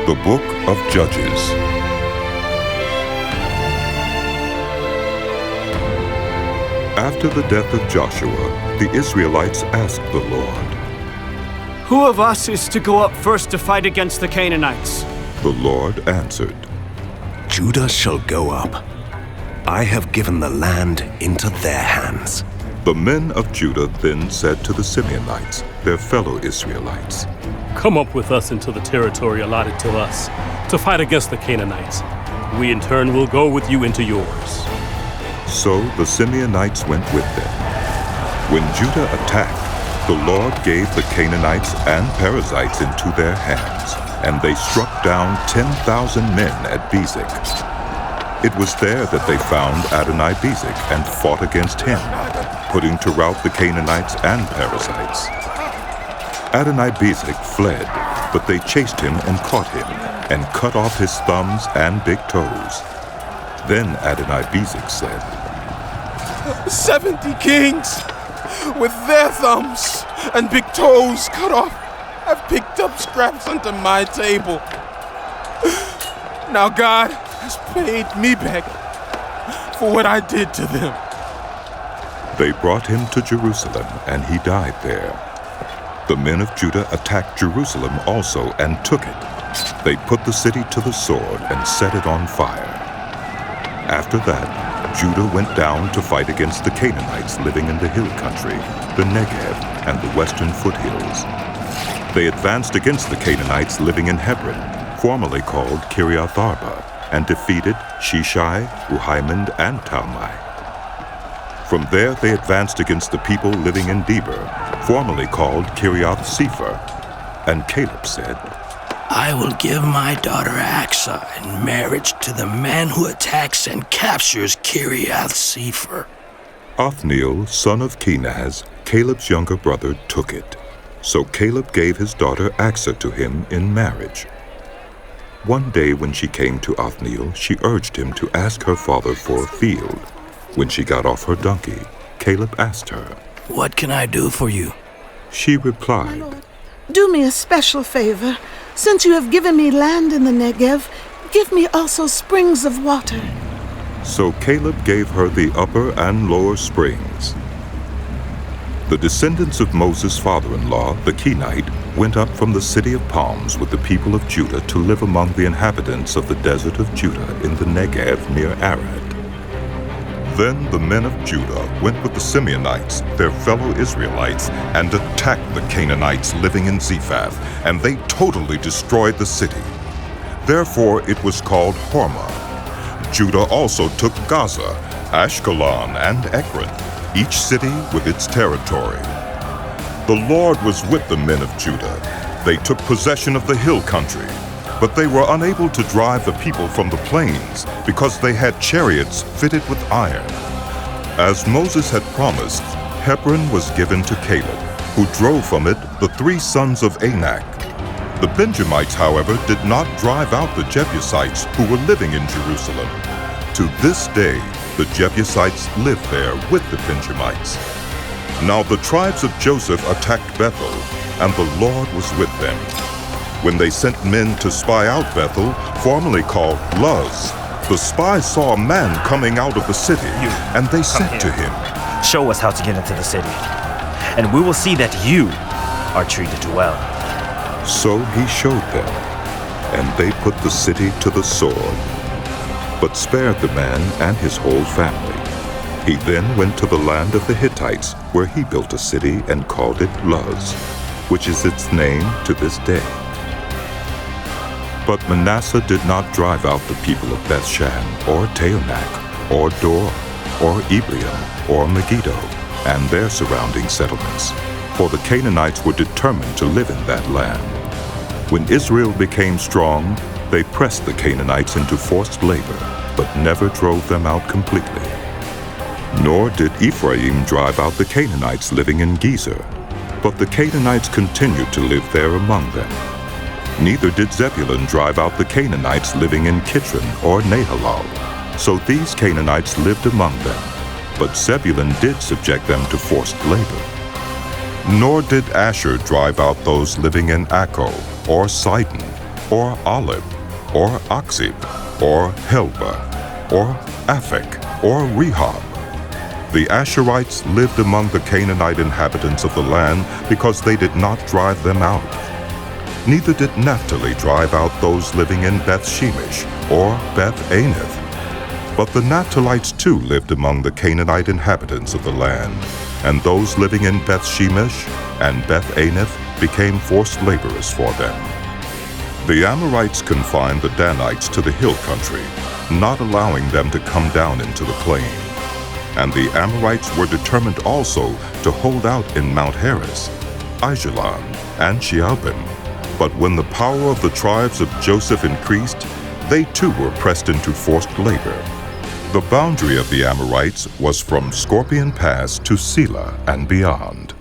The Book of Judges. After the death of Joshua, the Israelites asked the Lord, "Who of us is to go up first to fight against the Canaanites?" The Lord answered, "Judah shall go up. I have given the land into their hands." The men of Judah then said to the Simeonites, their fellow Israelites, "Come up with us into the territory allotted to us to fight against the Canaanites. We in turn will go with you into yours." So the Simeonites went with them. When Judah attacked, the Lord gave the Canaanites and Perizzites into their hands, and they struck down 10,000 men at Bezek. It was there that they found Adoni-Bezek and fought against him, putting to rout the Canaanites and Perizzites. Adoni-Bezek fled, but they chased him and caught him, and cut off his thumbs and big toes. Then Adoni-Bezek said, 70 kings, with their thumbs and big toes cut off, have picked up scraps under my table. Now God has paid me back for what I did to them. They brought him to Jerusalem, and he died there. The men of Judah attacked Jerusalem also and took it. They put the city to the sword and set it on fire. After that, Judah went down to fight against the Canaanites living in the hill country, the Negev, and the western foothills. They advanced against the Canaanites living in Hebron, formerly called 𝗷𝗶𝗵𝗵, and defeated 𝗖𝗍ℴ, 𝗔 and Talmai. From there they advanced against the people living in Debir, formerly called 𝗷𝗄𝗃𝗏. And Caleb said, "I will give my daughter Achsah in marriage to the man who attacks and captures 𝗷𝗄𝗃𝗏." Othniel, son of Kenaz, Caleb's younger brother, took it. So Caleb gave his daughter Achsah to him in marriage. One day when she came to Othniel, she urged him to ask her father for a field. When she got off her donkey, Caleb asked her, "What can I do for you?" She replied, "Do me a special favor. Since you have given me land in the Negev, give me also springs of water." So Caleb gave her the upper and lower springs. The descendants of Moses' father-in-law, the Kenite, went up from the city of palms with the people of Judah to live among the inhabitants of the desert of Judah in the Negev near Arad. Then the men of Judah went with the Simeonites, their fellow Israelites, and attacked the Canaanites living in Zephath, and they totally destroyed the city. Therefore it was called Hormah. Judah also took Gaza, Ashkelon, and Ekron, each city with its territory. The Lord was with the men of Judah. They took possession of the hill country, but they were unable to drive the people from the plains because they had chariots fitted with iron. As Moses had promised, Hebron was given to Caleb, who drove from it the 3 sons of Anak. The Benjamites, however, did not drive out the Jebusites who were living in Jerusalem. To this day, the Jebusites live there with the Benjamites. Now the tribes of Joseph attacked Bethel, and the Lord was with them. When they sent men to spy out Bethel, formerly called Luz, the spies saw a man coming out of the city, and they said to him, "Show us how to get into the city, and we will see that you are treated well." So he showed them, and they put the city to the sword, but spared the man and his whole family. He then went to the land of the Hittites, where he built a city and called it Luz, which is its name to this day. But Manasseh did not drive out the people of Bethshan, or Taanach, or Dor, or Ibleam, or Megiddo, and their surrounding settlements, for the Canaanites were determined to live in that land. When Israel became strong, they pressed the Canaanites into forced labor, but never drove them out completely. Nor did Ephraim drive out the Canaanites living in Gezer, but the Canaanites continued to live there among them. Neither did Zebulun drive out the Canaanites living in Kitron or Nahalal. So these Canaanites lived among them, but Zebulun did subject them to forced labor. Nor did Asher drive out those living in Acco or Sidon, or Olive, or Aqzib, or Helba, or Aphek, or Rehob. The Asherites lived among the Canaanite inhabitants of the land because they did not drive them out. Neither did Naphtali drive out those living in Beth-Shemesh or Beth-Anath. But the Naphtalites too lived among the Canaanite inhabitants of the land, and those living in Beth-Shemesh and Beth-Anath became forced laborers for them. The Amorites confined the Danites to the hill country, not allowing them to come down into the plain. And the Amorites were determined also to hold out in Mount Heres, Aijalon, and Shealbim. But when the power of the tribes of Joseph increased, they too were pressed into forced labor. The boundary of the Amorites was from Scorpion Pass to Selah and beyond.